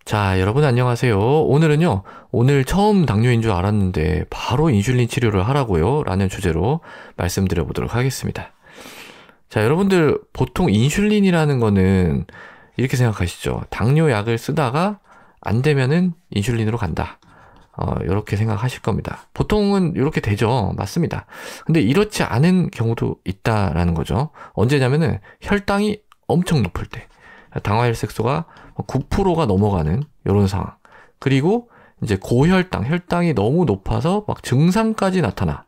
자, 여러분 안녕하세요. 오늘은요, 오늘 처음 당뇨인 줄 알았는데 바로 인슐린 치료를 하라고요? 라는 주제로 말씀드려 보도록 하겠습니다. 자, 여러분들 보통 인슐린이라는 거는 이렇게 생각하시죠. 당뇨 약을 쓰다가 안 되면은 인슐린으로 간다. 이렇게 생각하실 겁니다. 보통은 이렇게 되죠. 맞습니다. 근데 이렇지 않은 경우도 있다라는 거죠. 언제냐면은 혈당이 엄청 높을 때. 당화혈색소가 9%가 넘어가는 이런 상황. 그리고 이제 고혈당, 혈당이 너무 높아서 막 증상까지 나타나.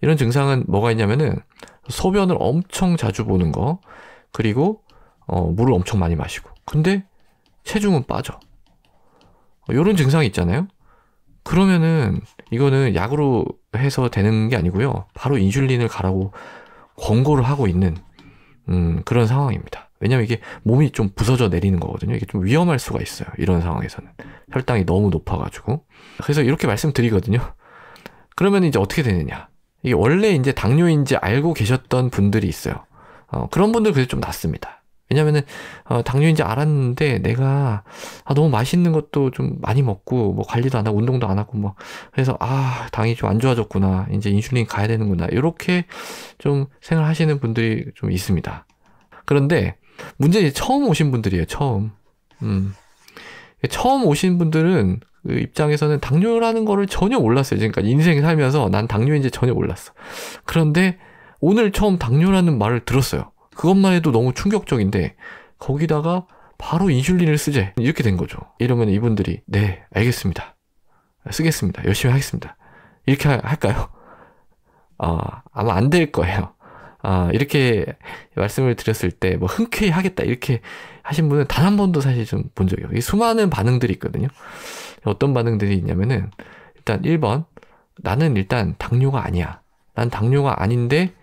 이런 증상은 뭐가 있냐면은 소변을 엄청 자주 보는 거, 그리고 물을 엄청 많이 마시고. 근데 체중은 빠져. 이런 증상이 있잖아요. 그러면은 이거는 약으로 해서 되는 게 아니고요. 바로 인슐린을 가라고 권고를 하고 있는 그런 상황입니다. 왜냐면 이게 몸이 좀 부서져 내리는 거거든요. 이게 좀 위험할 수가 있어요. 이런 상황에서는. 혈당이 너무 높아가지고. 그래서 이렇게 말씀드리거든요. 그러면 이제 어떻게 되느냐. 이게 원래 이제 당뇨인지 알고 계셨던 분들이 있어요. 그런 분들 그래도 좀 낫습니다. 왜냐면은, 당뇨인지 알았는데 내가, 너무 맛있는 것도 좀 많이 먹고, 뭐 관리도 안 하고, 운동도 안 하고, 뭐. 그래서, 당이 좀 안 좋아졌구나. 이제 인슐린 가야 되는구나. 이렇게 좀 생각하시는 분들이 좀 있습니다. 그런데, 문제는 처음 오신 분들이에요, 처음. 처음 오신 분들은 그 입장에서는 당뇨라는 거를 전혀 몰랐어요. 지금까지 인생 살면서 난 당뇨인지 전혀 몰랐어. 그런데 오늘 처음 당뇨라는 말을 들었어요. 그것만 해도 너무 충격적인데 거기다가 바로 인슐린을 쓰재. 이렇게 된 거죠. 이러면 이분들이 네, 알겠습니다. 쓰겠습니다. 열심히 하겠습니다. 이렇게 할까요? 아마 안 될 거예요. 이렇게 말씀을 드렸을 때, 뭐, 흔쾌히 하겠다, 이렇게 하신 분은 단 한 번도 사실 좀 본 적이 없어요. 수많은 반응들이 있거든요. 어떤 반응들이 있냐면은, 일단 1번, 나는 일단 당뇨가 아니야. 난 당뇨가 아닌데,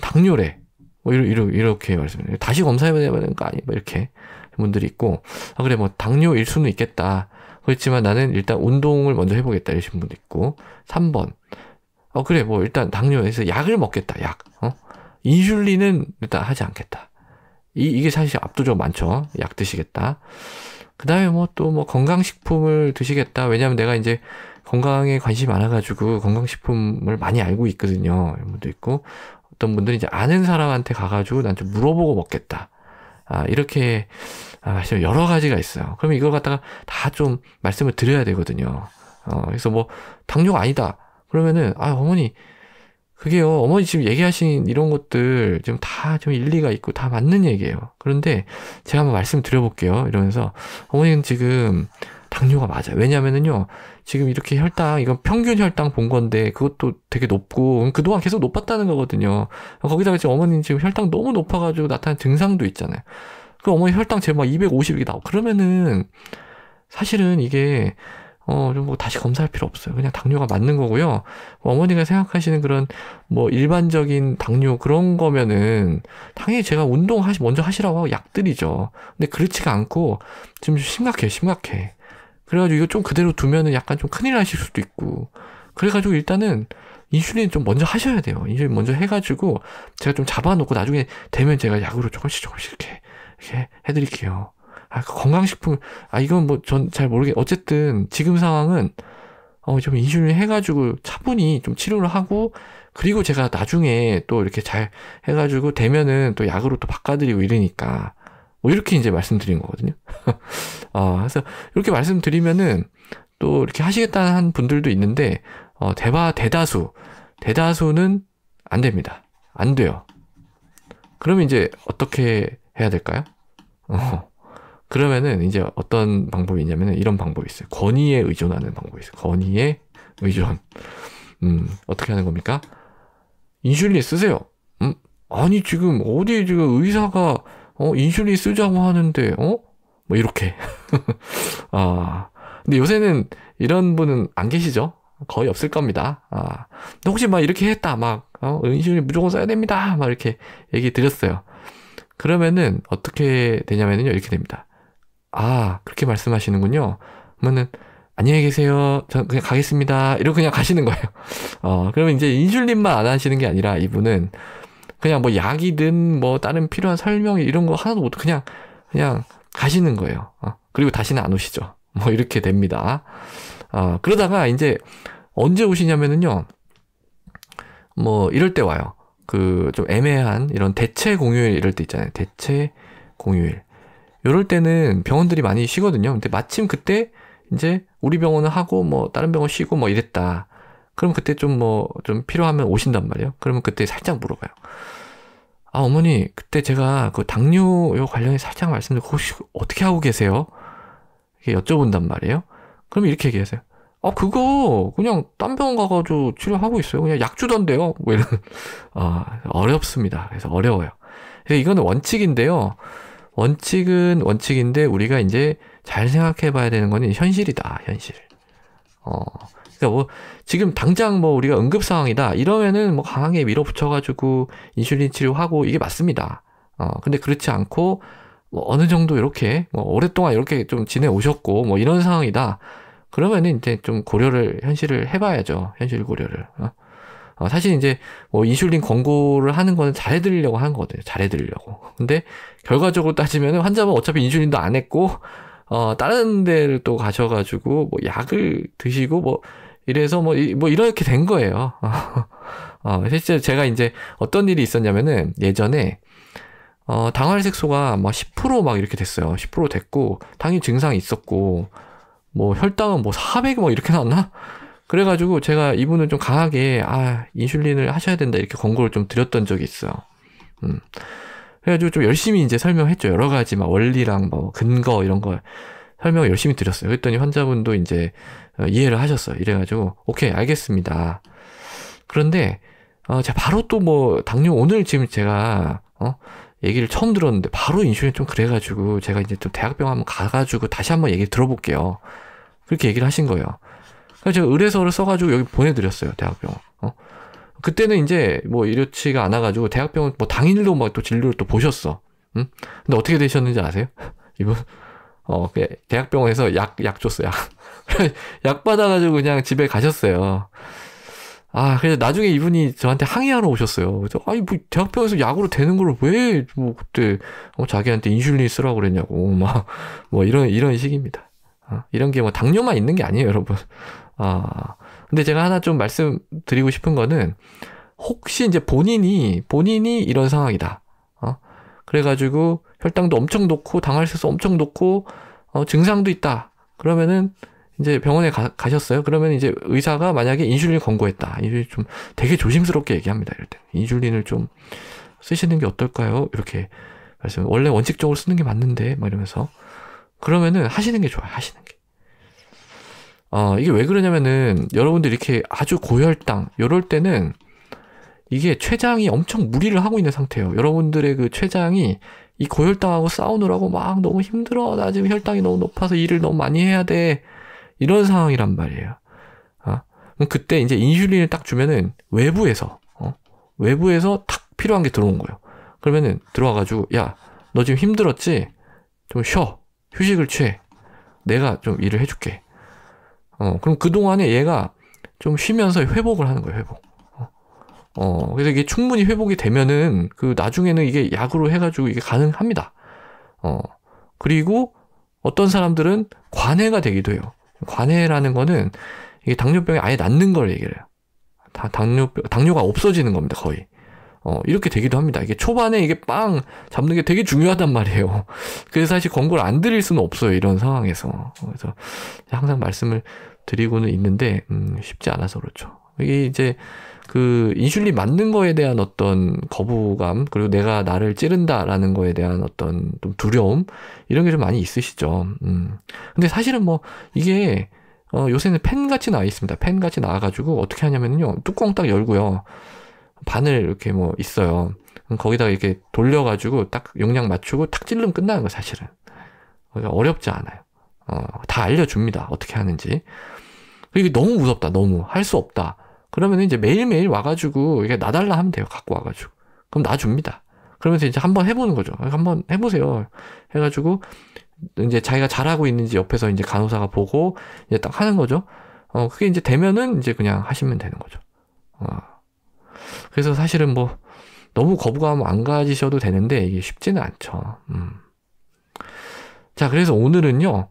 당뇨래. 뭐, 이렇게 말씀해요. 다시 검사해봐야 되는 거 아니야? 뭐, 이렇게 분들이 있고, 그래, 뭐, 당뇨일 수는 있겠다. 그렇지만 나는 일단 운동을 먼저 해보겠다. 이러신 분도 있고, 3번, 그래, 뭐, 일단 당뇨에서 약을 먹겠다, 약. 인슐린은 일단 하지 않겠다. 이게 사실 압도적으로 많죠. 약 드시겠다. 그 다음에 뭐 또 뭐 건강식품을 드시겠다. 왜냐면 내가 이제 건강에 관심이 많아가지고 건강식품을 많이 알고 있거든요. 이런 분도 있고, 어떤 분들은 이제 아는 사람한테 가가지고 난 좀 물어보고 먹겠다. 이렇게, 여러 가지가 있어요. 그러면 이걸 갖다가 다 좀 말씀을 드려야 되거든요. 그래서 뭐, 당뇨가 아니다. 그러면은, 어머니, 그게요, 어머니 지금 얘기하신 이런 것들 지금 다 좀 일리가 있고 다 맞는 얘기예요. 그런데 제가 한번 말씀드려볼게요. 이러면서 어머니는 지금 당뇨가 맞아요. 왜냐면은요, 지금 이렇게 혈당, 이건 평균 혈당 본 건데 그것도 되게 높고 그동안 계속 높았다는 거거든요. 거기다가 지금 어머니는 지금 혈당 너무 높아가지고 나타난 증상도 있잖아요. 그 어머니 혈당 제가 막 250이 나오고 그러면은 사실은 이게 좀 뭐 다시 검사할 필요 없어요. 그냥 당뇨가 맞는 거고요. 어머니가 생각하시는 그런 뭐 일반적인 당뇨 그런 거면은 당연히 제가 먼저 하시라고 하고 약 드리죠. 근데 그렇지가 않고 지금 심각해. 그래가지고 이거 좀 그대로 두면은 약간 좀 큰일 나실 수도 있고. 그래가지고 일단은 인슐린 좀 먼저 하셔야 돼요. 인슐린 먼저 해가지고 제가 좀 잡아놓고 나중에 되면 제가 약으로 조금씩 이렇게 해드릴게요. 건강식품, 이건 뭐, 전 잘 어쨌든, 지금 상황은, 좀 인슐린 해가지고, 차분히 좀 치료를 하고, 그리고 제가 나중에 또 이렇게 잘 해가지고, 되면은 또 약으로 또 바꿔드리고 이러니까, 뭐, 이렇게 이제 말씀드린 거거든요. 그래서, 이렇게 말씀드리면은, 또 이렇게 하시겠다는 분들도 있는데, 대다수는 안 됩니다. 안 돼요. 그러면 이제, 어떻게 해야 될까요? 그러면은 이제 어떤 방법이 있냐면은 이런 방법이 있어요. 권위에 의존하는 방법이 있어요. 권위에 의존. 어떻게 하는 겁니까? 인슐린 쓰세요. 아니 지금 어디 지금 의사가 인슐린 쓰자고 하는데 뭐 이렇게. 근데 요새는 이런 분은 안 계시죠? 거의 없을 겁니다. 근데 혹시 막 이렇게 했다 인슐린 무조건 써야 됩니다. 막 이렇게 얘기 드렸어요. 그러면은 어떻게 되냐면요 이렇게 됩니다. 그렇게 말씀하시는군요. 그러면은, 안녕히 계세요. 저 그냥 가겠습니다. 이러고 그냥 가시는 거예요. 그러면 이제 인슐린만 안 하시는 게 아니라 이분은 그냥 뭐 약이든 뭐 다른 필요한 설명 이런 거 하나도 못, 그냥 가시는 거예요. 그리고 다시는 안 오시죠. 뭐 이렇게 됩니다. 그러다가 이제 언제 오시냐면은요, 뭐 이럴 때 와요. 그 좀 애매한 이런 대체 공휴일 이럴 때 있잖아요. 대체 공휴일. 이럴 때는 병원들이 많이 쉬거든요. 근데 마침 그때 이제 우리 병원은 하고 뭐 다른 병원 쉬고 뭐 이랬다. 그럼 그때 좀 뭐 좀 필요하면 오신단 말이에요. 그러면 그때 살짝 물어봐요. 어머니, 그때 제가 그 당뇨 관련해 살짝 말씀드리고 혹시 어떻게 하고 계세요? 이렇게 여쭤본단 말이에요. 그럼 이렇게 얘기하세요. 그거 그냥 딴 병원 가가지고 치료하고 있어요. 그냥 약 주던데요. 뭐 이런. 어렵습니다. 그래서 어려워요. 그래서 이거는 원칙인데요. 원칙은 원칙인데 우리가 이제 잘 생각해 봐야 되는 거는 현실이다. 현실. 그러니까 뭐 지금 당장 뭐 우리가 응급 상황이다 이러면은 뭐 강하게 밀어붙여가지고 인슐린 치료하고 이게 맞습니다. 근데 그렇지 않고 뭐 어느 정도 이렇게 뭐 오랫동안 이렇게 좀 지내 오셨고 뭐 이런 상황이다. 그러면은 이제 좀 고려를 현실을 해봐야죠. 현실 고려를. 사실 이제 뭐 인슐린 권고를 하는 거는 잘해드리려고 하는 거거든요. 잘해드리려고. 근데 결과적으로 따지면은 환자분 어차피 인슐린도 안 했고 다른 데를 또 가셔가지고 뭐 약을 드시고 뭐 이래서 뭐 이렇게 된 거예요. 실제 제가 이제 어떤 일이 있었냐면은 예전에 당활색소가 막 10% 이렇게 됐어요. 10% 됐고 당일 증상이 있었고 뭐 혈당은 뭐 400 뭐 이렇게 나왔나? 그래가지고 제가 이분을 좀 강하게 인슐린을 하셔야 된다 이렇게 권고를 좀 드렸던 적이 있어요. 그래가지고 좀 열심히 이제 설명했죠. 여러 가지 막 원리랑 뭐 근거 이런 거 설명을 열심히 드렸어요. 그랬더니 환자분도 이제 이해를 하셨어요. 이래가지고 오케이 알겠습니다. 그런데 제가 바로 또 뭐 당뇨 오늘 지금 제가 얘기를 처음 들었는데 바로 인슐린 좀 그래가지고 제가 이제 또 대학병원 한번 가가지고 다시 한번 얘기 들어볼게요. 그렇게 얘기를 하신 거예요. 그래서 제가 의뢰서를 써가지고 여기 보내드렸어요. 대학병원. 그때는 이제 뭐 이렇지가 않아가지고 대학병원 뭐 당일로 뭐 또 진료를 또 보셨어. 응? 근데 어떻게 되셨는지 아세요? 이분 대학병원에서 약 줬어요. 약 받아가지고 그냥 집에 가셨어요. 그래서 나중에 이분이 저한테 항의하러 오셨어요. 그래서 뭐 대학병원에서 약으로 되는 걸 왜 뭐 그때 자기한테 인슐린 쓰라고 그랬냐고 뭐 이런 식입니다. 이런 게 뭐 당뇨만 있는 게 아니에요, 여러분. 근데 제가 하나 좀 말씀드리고 싶은 거는 혹시 이제 본인이 이런 상황이다. 그래가지고 혈당도 엄청 높고 당활색소 엄청 높고 증상도 있다. 그러면은 이제 병원에 가셨어요. 그러면 이제 의사가 만약에 인슐린 권고했다. 인슐린 좀 되게 조심스럽게 얘기합니다. 이럴 때 인슐린을 좀 쓰시는 게 어떨까요? 이렇게 원래 원칙적으로 쓰는 게 맞는데 막 이러면서 그러면은 하시는 게 좋아요. 하시는 게. 이게 왜 그러냐면은 여러분들 이렇게 아주 고혈당 이럴 때는 이게 췌장이 엄청 무리를 하고 있는 상태예요. 여러분들의 그 췌장이 이 고혈당하고 싸우느라고 막 너무 힘들어. 나 지금 혈당이 너무 높아서 일을 너무 많이 해야 돼. 이런 상황이란 말이에요. 그럼 그때 이제 인슐린을 딱 주면은 외부에서 탁 필요한 게 들어온 거예요. 그러면은 들어와가지고 야, 너 지금 힘들었지? 좀 쉬어. 휴식을 취해. 내가 좀 일을 해줄게. 그럼 그동안에 얘가 좀 쉬면서 회복을 하는 거예요, 회복. 그래서 이게 충분히 회복이 되면은, 나중에는 이게 약으로 해가지고 이게 가능합니다. 그리고 어떤 사람들은 관해가 되기도 해요. 관해라는 거는 이게 당뇨병이 아예 낫는 걸 얘기를 해요. 당뇨가 없어지는 겁니다, 거의. 이렇게 되기도 합니다. 이게 초반에 이게 빵 잡는 게 되게 중요하단 말이에요. 그래서 사실 권고를 안 드릴 수는 없어요. 이런 상황에서. 그래서 항상 말씀을 드리고는 있는데, 쉽지 않아서 그렇죠. 이게 이제 인슐린 맞는 거에 대한 어떤 거부감, 그리고 내가 나를 찌른다라는 거에 대한 어떤 좀 두려움, 이런 게 좀 많이 있으시죠. 근데 사실은 뭐, 이게, 요새는 펜같이 나와 있습니다. 펜같이 나와가지고 어떻게 하냐면요. 뚜껑 딱 열고요. 바늘 이렇게 뭐 있어요. 거기다가 이렇게 돌려가지고 딱 용량 맞추고 탁 찌르면 끝나는 거 사실은. 그러니까 어렵지 않아요. 다 알려줍니다. 어떻게 하는지. 이게 너무 무섭다. 너무 할 수 없다. 그러면 이제 매일매일 와가지고 이게 놔달라 하면 돼요. 갖고 와가지고. 그럼 놔줍니다. 그러면서 이제 한번 해보는 거죠. 한번 해보세요. 해가지고 이제 자기가 잘하고 있는지 옆에서 이제 간호사가 보고 이제 딱 하는 거죠. 그게 이제 되면은 이제 그냥 하시면 되는 거죠. 그래서 사실은 뭐 너무 거부감 안 가지셔도 되는데 이게 쉽지는 않죠. 자, 그래서 오늘은요,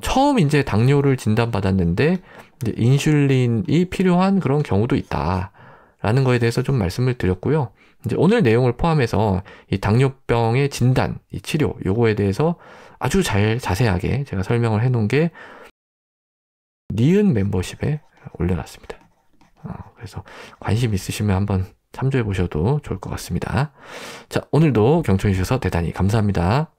처음 이제 당뇨를 진단받았는데, 이제 인슐린이 필요한 그런 경우도 있다. 라는 거에 대해서 좀 말씀을 드렸고요. 이제 오늘 내용을 포함해서 이 당뇨병의 진단, 이 치료, 요거에 대해서 아주 자세하게 제가 설명을 해 놓은 게 니은 멤버십에 올려놨습니다. 그래서 관심 있으시면 한번 참조해 보셔도 좋을 것 같습니다. 자, 오늘도 경청해 주셔서 대단히 감사합니다.